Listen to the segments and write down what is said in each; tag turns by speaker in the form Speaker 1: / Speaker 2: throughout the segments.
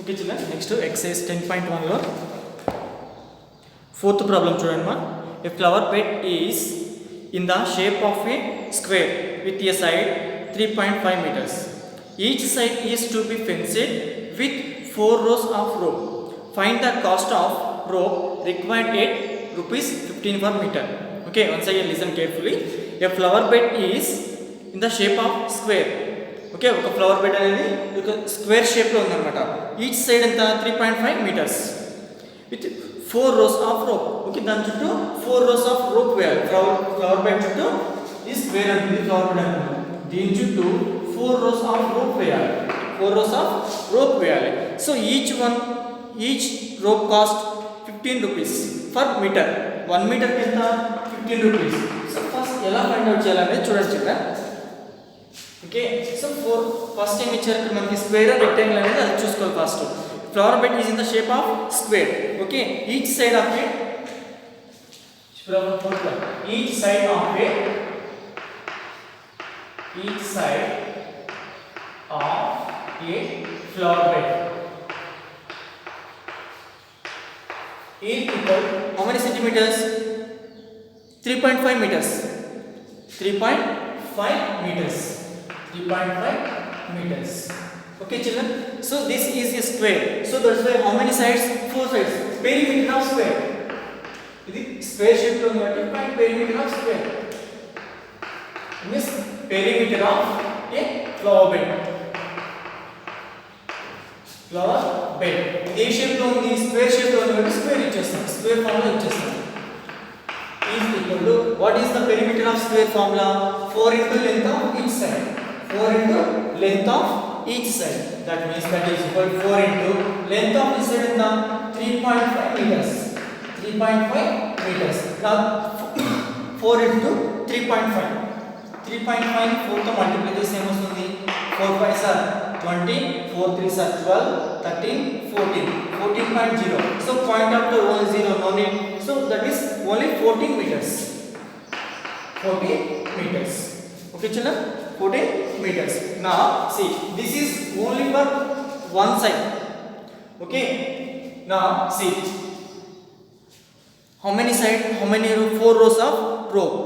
Speaker 1: Okay children, next exercise 10.1 lo fourth problem chudandi ma. A flower bed is in the shape of a square with a side 3.5 meters. Each side is to be fenced with 4 rows of rope. Find the cost of rope required at rupees 15 per meter. Okay, once again listen carefully. A flower bed is in the shape of square. Okay, ఒక flower bed అనేది ఒక square షేప్లో ఉందన్నమాట. Each side ఎంత 3.5 metres with 4 rows of rope. Okay, దాని చుట్టూ 4 rows of rope వేయాలి. Flower bed చుట్టూ ఈ స్క్వేర్ అంటుంది ఫ్లవర్ బెడ్ అంటుంది. దీని చుట్టూ 4 రోస్ ఆఫ్ రోప్ వేయాలి. 4 రోస్ ఆఫ్ రోప్ వేయాలి. So each rope cost 15 rupees for metre. 1 metre ఎంత 15 రూపీస్. సో ఫస్ట్ ఎలా ఫైండ్ అవుట్ చేయాలనేది చూడండి చిన్న. ఓకే, సో ఫస్ట్ ఏం ఇచ్చారు ఇక్కడ మనకి స్క్వేర్ రెక్టాంగిల్ అనేది అది చూసుకోవాలి. First flower bed is in the shape of square. Okay, each side of A flower bed is equal how many centimeters? 3.5 meters. 3.5 meters. 3.5 meters. Okay children, so this is a square, so that's why how many sides? 4 sides. Perimeter of square, ఇది square shape లో ఉంది కాబట్టి perimeter of square means perimeter of a flower bed. Flower bed ఇది ఏ shape లో ఉంది? Square shape లో ఉంది కాబట్టి స్క్వేర్ ఇచ్చేస్తాం, స్క్వేర్ ఫార్ములా ఇచ్చేస్తాం. is equal to what is the perimeter of square formula? 4 into length of each side. 4 into length of each side. That means that is equal to 4 into length of each side in the 3.5 meters. 3.5 meters. Now 4 into 3.5. 3.5 4 తో multiply చేస్తే ఏమొస్తుంది? 4 5s are 20, 4 3s are 12, 13, 14. 14.0. So point of the only 0, no need. So that is only 14 meters. 14 meters. Okay children, 14 meters. Now see, this is only for one side. Okay, now see how many side, how many 4 rows of rope.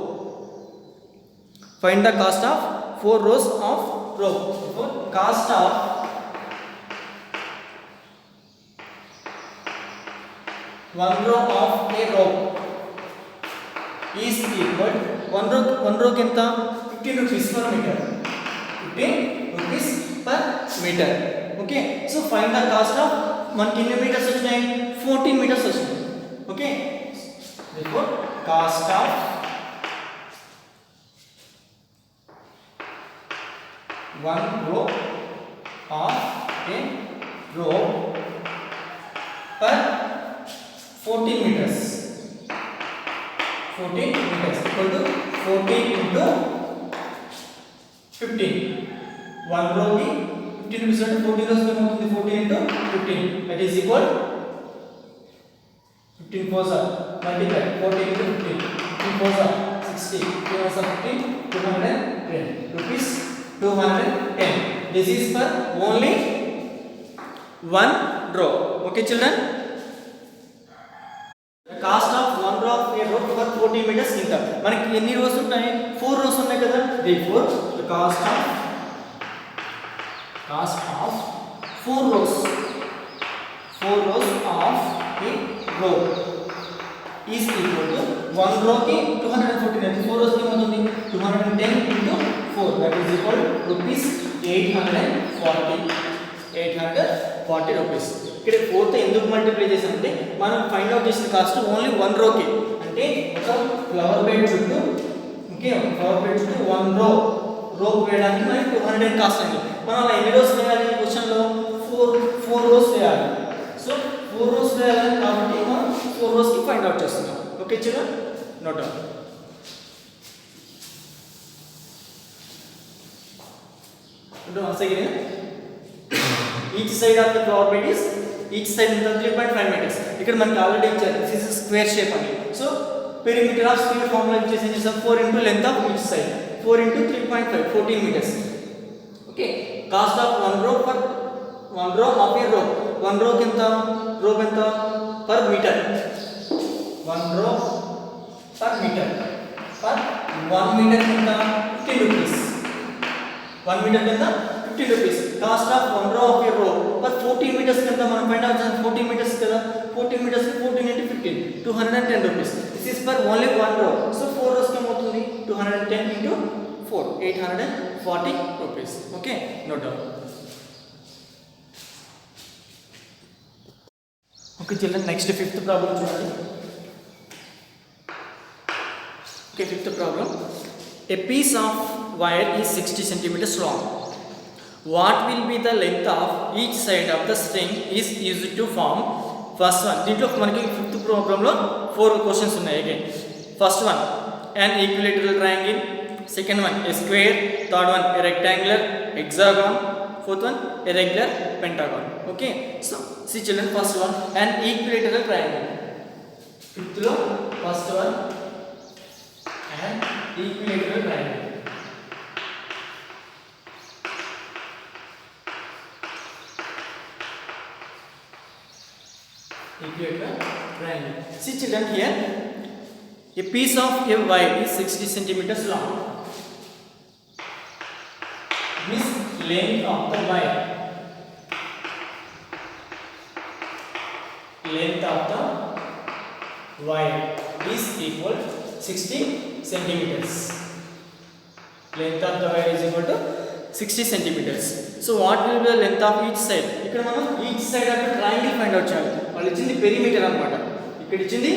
Speaker 1: Find the cost of 4 rows of rope. Cost of 1 row of a rope is equal 1 row ఎంత 15 rupees per meter. 15 rupees per meter. Okay, so find the cost of మనకి ఎన్ని metres వచ్చినాయి? 14 metres వచ్చినాయి. Okay, therefore cost of 1 row of a rope per 14 meters. 14 meters equal to 14 into 15. 1 row ki 15 rupees అంటే 14 rows లో అవుతుంది. 14 into 15 that is equal 15 4s are multiply 14 into 15. 15 4s are 60. 2 4s are 15. 210 rupees. 210. This is for only 1 row. Okay children, cost of 1 row of a rope for 14 meters ఇంత. మనకి ఎన్ని rose ఉన్నాయి? 4 rose ఉన్నాయి కదా. therefore the cost of 4 rows of a rope is equal to 1 row కి 214 అయితే 4 rows కి ఏమవుతుంది? 210 into 4 that is equal to rupees 840 rupees. ఇక్కడ 4 తో ఎందుకు మల్టిప్లై చేసామంటే మనం ఫైండ్ అవుట్ చేసిన కాస్ట్ ఓన్లీ 1 row కి. అంటే ఒక ఫ్లవర్ బెడ్ చుట్టూ, ఓకే, ఒక ఫ్లవర్ బెడ్ చుట్టూ 1 row రోప్ వేయడానికి మనకి 210 కాస్ట్ అయింది. మనం అలా ఎన్ని రోస్ వేయాలి? క్వశ్చన్ లో 4 రోస్ వేయాలి. సో 4 రోస్ వేయాలి కాబట్టి మనం 4 రోస్ కి ఫైండ్ అవుట్ చేస్తున్నాం. Okay children, note down. once again, each side of the flower bed is each side is 3.5 meters. ఇక్కడ మనకి ఆల్రెడీ ఇచ్చారు this is square shape అని. So perimeter of square formula ఇచ్చేసి 4 into length of each side. 4 into 3.5 14 meters. Okay, cost of one row of a rope 1 row కింద రో ఎంత per metre 1 row per meter per 1 meter కింద 15 rupees 1 meter కింద 15 rupees cost of 1 row of a row per 14 meters కింద మనం find out చేయాలి 14 meters కదా 14 meters కి 14 into 15 210 rupees this is for only 1 row so 4 rows కి ఏమవుతుంది 210 into 4 840 rupees okay no doubt okay children next fifth problem చూడండి okay fifth problem a piece of wire is 60 centimeters long what will be the length of each side of the string is used to form first one దీంట్లో మనకి fifth problem లో 4 questions ఉన్నాయి again first one an equilateral triangle second one a square third one a rectangular hexagon fourth one a regular pentagon okay so see children first one an equilateral triangle fifth lo first one an equilateral triangle equilateral triangle see children here a piece of a wire is 60 centimeters long this length of the wire is equal 60 centimeters length of the wire is equal to 60 centimeters so what will be the length of each side ఇక్కడ మనం each side of the triangle find out చేయాలి వాళ్ళు ఇచ్చింది perimeter అన్నమాట ఇక్కడ ఇచ్చింది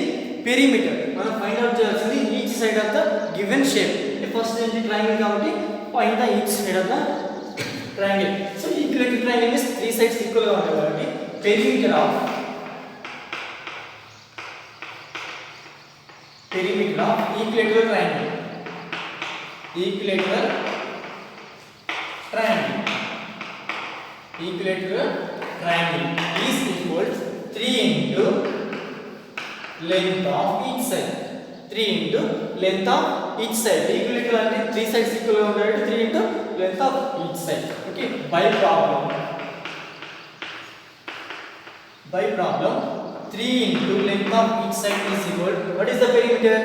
Speaker 1: perimeter మనం find out చేయాల్సింది each side of the given shape అంటే ఫస్ట్ ఏంటి ట్రయాంగిల్ కాబట్టి find the each side of the triangle so equilateral triangle is three sides equal గా ఉంటాయి కాబట్టి perimeter of equilateral triangle is equal 3 into length of each side 3 into length of each side equilateral అంటే 3 sides equal గా ఉంటాయి 3 into length of each side okay by problem 3 into length of each side is equal what is the perimeter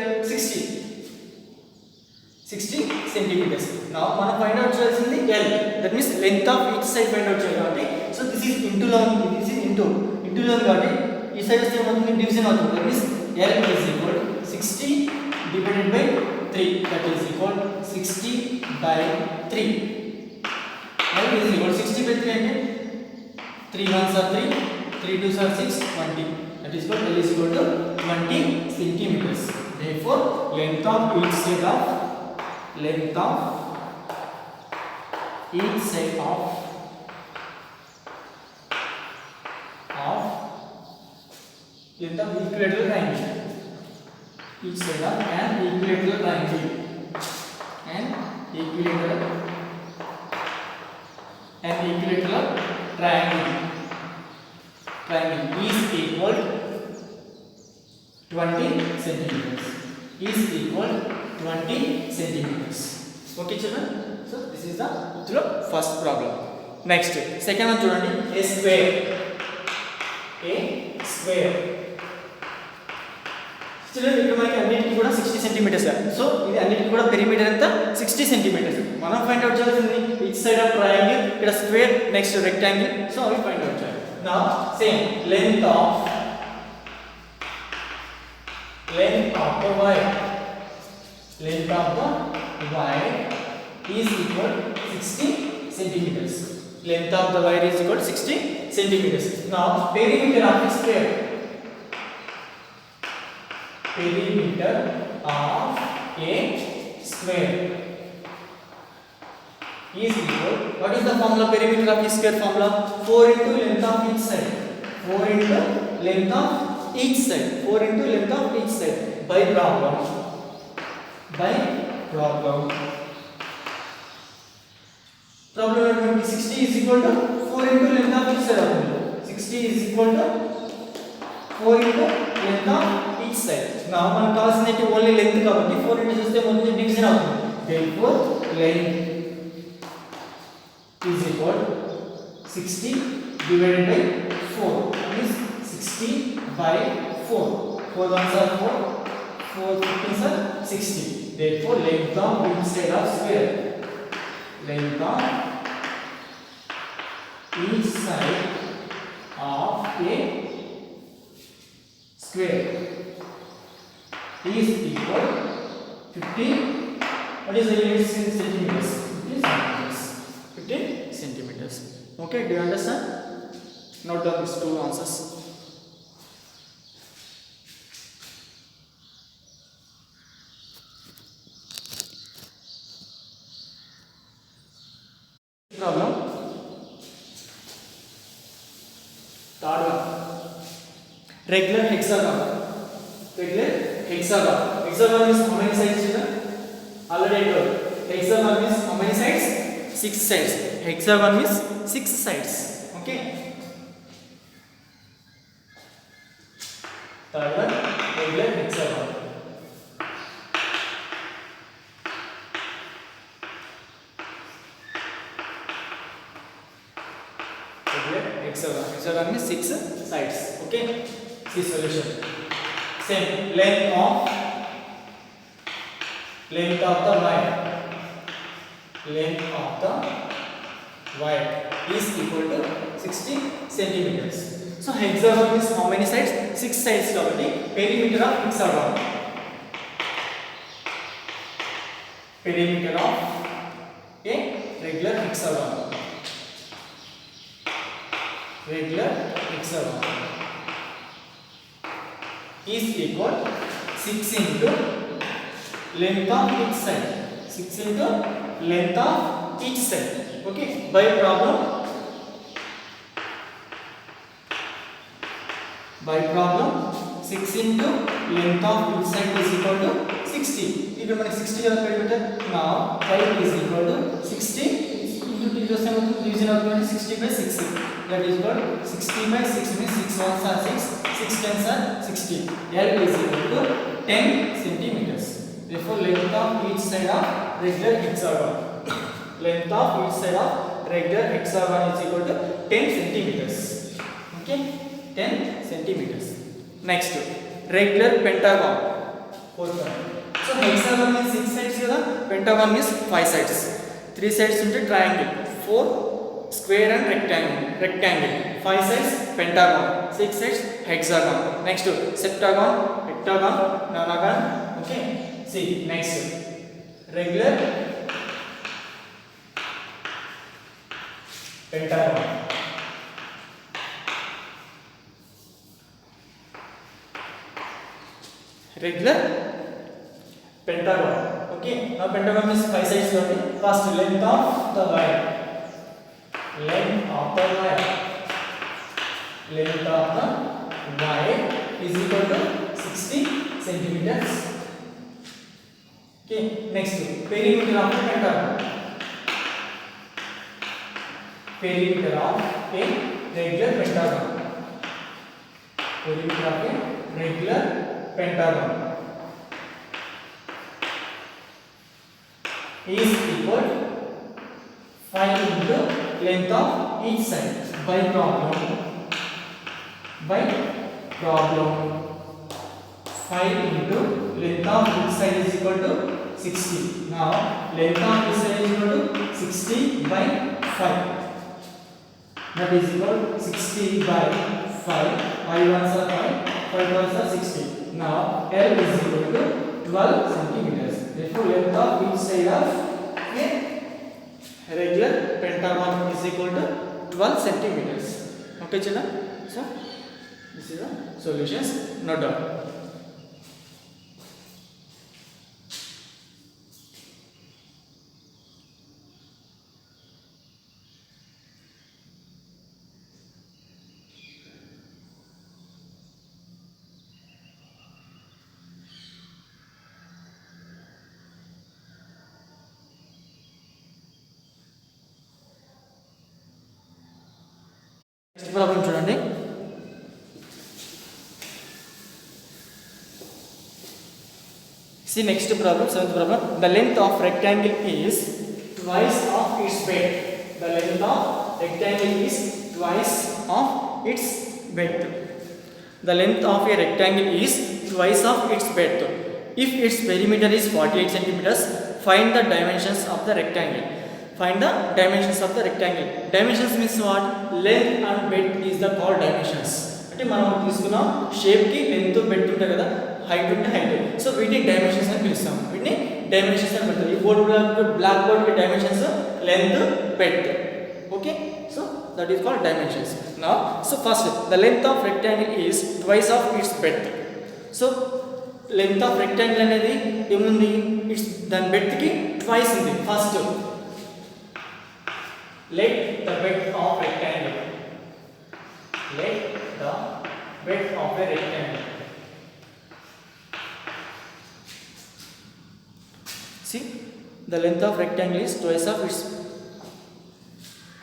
Speaker 1: 60 centimeters now మనం find out చేయాల్సింది L that means length of each side find out చేయాలి కాబట్టి so this is into లో this is into లో కాబట్టి ఈ side వస్తే ఏమవుతుంది డివిజన్ అవుతుంది that means L is equal 60 divided by 3 that is equal 60 by 3 L is equal 60 by 3 అంటే 3 1s are 3 3 2s are 6 20 that is equal L is equal to 20 centimeters therefore length of each side of length of equilateral triangle each side of an equilateral triangle is equal 20 centimeters okay children so this is the first problem next second one చూడండి a square children ఇక్కడ మనకి అన్నిటికీ కూడా 60 centimetres so ఇది అన్నిటికీ కూడా perimeter ఎంత 60 centimetres మనం ఫైండ్ అవుట్ చేయాల్సింది ఈచ్ సైడ్ ఆఫ్ ట్రయాంగిల్ ఇక్కడ స్క్వేర్ నెక్స్ట్ రెక్టాంగిల్ సో అవి ఫైండ్ అవుట్ చేయాలి now same length of the wire is equal 60 centimeters length of the wire is equal to 60 centimeters now perimeter of a square is equal what is the formula perimeter of a square formula 4 into length of each side 4 into length of each side by problem problem 60 is equal to 4 into length of each side 60 is equal to 4 into length of each side now మనం కావాల్సినది only length కాబట్టి 4 into చూస్తే మొత్తం division అవుతుంది therefore length is equal 60 divided by 4. That is 60 by 4. 4 ones are 4. 4 15s are 60. Therefore, length of each side of square. Length of each side of a square is equal 15. What is the units in centimeters? 15 centimeters. 15 centimeters. Okay, do you understand? Note down these two answers. Problem. Third one. Regular hexagon. Regular hexagon. Hexagon is how many sides? Already I told. Hexagon means how many sides? 6 sides. Hexagon means 6 sides. Okay. Third one, regular hexagon. Regular hexagon. Hexagon means 6 sides. Okay. See solution. Same length of the wire. Length of the wire is equal to 60 centimeters. So hexagon means how many sides? 6 sides. Perimeter of hexagon. Perimeter of a regular hexagon. Regular hexagon is equal 6 into length of each side. 6 into length of each side. Okay. By problem 6 into length of each side is equal to 60. If you make 60 perimeter, now 5 is equal to 60 into division of 60 by 6. That is equal 60 by 6 means 6 ones are 6, 6 tens are 60. L is equal to 10 centimeters. Therefore, length of each side of regular hexagon. Length of each side of regular hexagon is equal to 10 centimeters. Okay, 10 centimeters. Next, regular pentagon. Fourth one. So hexagon means 6 sides, pentagon means 5 sides. 3 sides into triangle, 4 square and rectangle. 5 sides pentagon, 6 sides hexagon. Next, septagon, heptagon, nonagon. Okay. See next, regular pentagon. Regular pentagon. Okay. Now pentagon means 5 sides. First, length of the wire. Length of the wire. Length of the wire is equal to 60 centimeters. Okay. Next, perimeter of the pentagon. Perimeter of a regular pentagon. Perimeter of a regular pentagon is equal 5 into length of each side. By problem 5 into length of each side is equal to 60. Now length of each side is equal to 60 by 5. That is equal to 60 by 5. I ones are 5, 5 ones are 60. Now L is equal to 12 centimeters. Therefore, length of each side of a regular pentagon is equal to 12 centimeters. Okay, children. So this is the solutions. Note down. Next problem చూడండి. See next problem, seventh problem. The length of rectangle is twice of its base. The length of rectangle is twice of its width. The length of a rectangle is twice of its width. If its perimeter is 48 centimeters, find the dimensions of the rectangle. Find the dimensions of the rectangle. Dimensions means what? Length and width is the called dimensions. అంటే మనం తీసుకున్నాం shape కి length breadth ఉంటాయి కదా, height ఉంటే height. So వీటిని dimensions అని పిలుస్తాం. వీటిని డైమెన్షన్స్ అని పిలుస్తాం. ఈ బోర్డ్ బ్లాక్ బోర్డ్ కి dimensions length breadth. Okay, so that is called dimensions. Now, so first the length of rectangle is twice of its breadth. So length of rectangle అనేది ఏముంది? ఇట్స్ దాని breadth కి twice ఉంది. First let the breadth of rectangle, let the breadth of a rectangle, see the length of rectangle is twice of its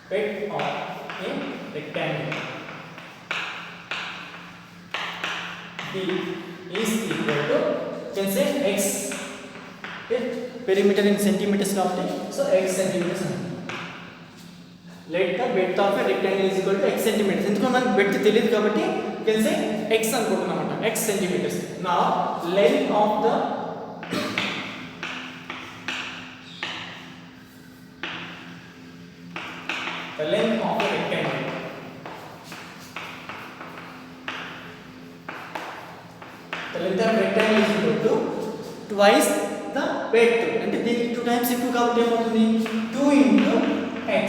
Speaker 1: breadth of a rectangle. B is equal to, can say x, perimeter in centimeters కాబట్టి, so x centimeters. Let the breadth of a rectangle is equal to x centimeters. ఎందుకంటే మనకు breadth తెలియదు కాబట్టి can say x అనుకుంటున్నాం అన్నమాట, x centimeters. Now length of the length of a rectangle, the length of rectangle is equal to twice the width. అంటే దీనికి 2 times ఎక్కువ కాబట్టి ఏమవుతుంది? 2 into x.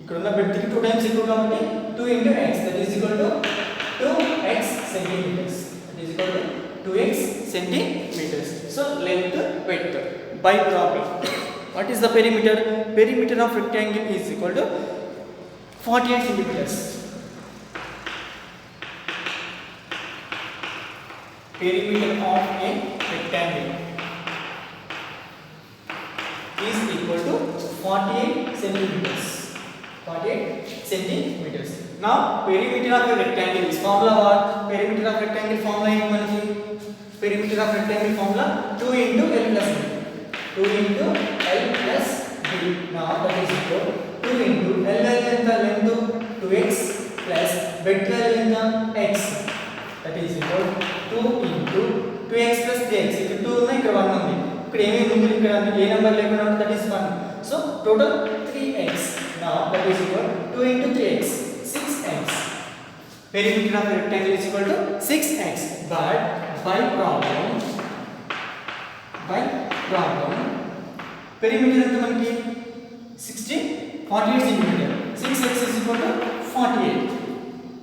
Speaker 1: ఇక్కడ ఉన్న width కి 2 times ఎక్కువ కాబట్టి 2 into x, that is equal to 2x centimeters. That is equal to 2x centimeters. So length width by problem. What is the perimeter? Perimeter of rectangle is equal to 48 centimeters. Perimeter of a rectangle is equal to 48 centimeters. 48 centimeters. Now perimeter of a rectangle is formula what? Perimeter of rectangle formula ఏంటి మనకి? Perimeter of rectangle formula 2 into L plus B. 2 into L plus B. Now that is equal to 2 into L ఎంత? length 2x plus width ఎంత? x. That is equal to 2 into 2x plus 3x. ఇక్కడ 2 ఉన్నాయి, ఇక్కడ 1 ఉంది. ఇక్కడ ఏమేమి ఉంది? ఇక్కడ ఏ నెంబర్ లేకుండా ఉంటే that is 1. So total 3x. Now that is equal to 2 into 3x, 6x. Perimeter of a rectangle is equal to 6x. But by problem perimeter ఎంత మనకి? 48 centimeter. 6x is equal to 48.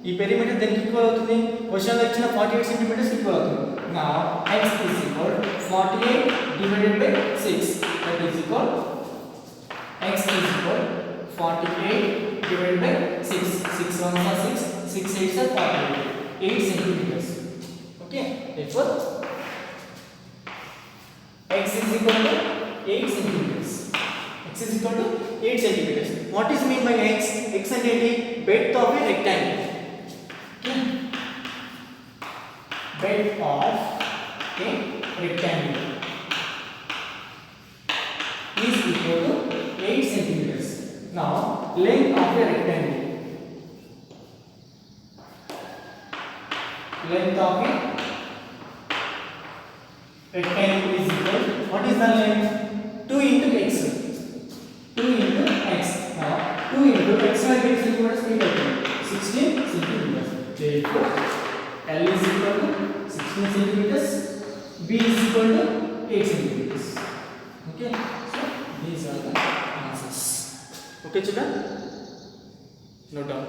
Speaker 1: ఈ perimeter దేనికి equal అవుతుంది? క్వశ్చన్లో ఇచ్చిన 48 centimetres equal అవుతుంది. Now x is equal 48 divided by 6. That is equal, x is equal 48 divided by 6. 6 1s are 6, 6 8s are 48. 8 centimeters. Okay, therefore x is equal to 8 centimeters. X is equal to 8 centimeters. What is mean by x? X అనేది breadth of a rectangle. Okay, breadth of a rectangle is equal to 8 centimeters. Now length of a rectangle, length of a rectangle is equal, what is the length? 2 into x. 2 into x. Now 2 into x by centimeters equal to 16 centimeters. Therefore L is equal to 16 centimeters, B is equal to 8 centimeters. Okay, so these are the answers. Okay children, note down.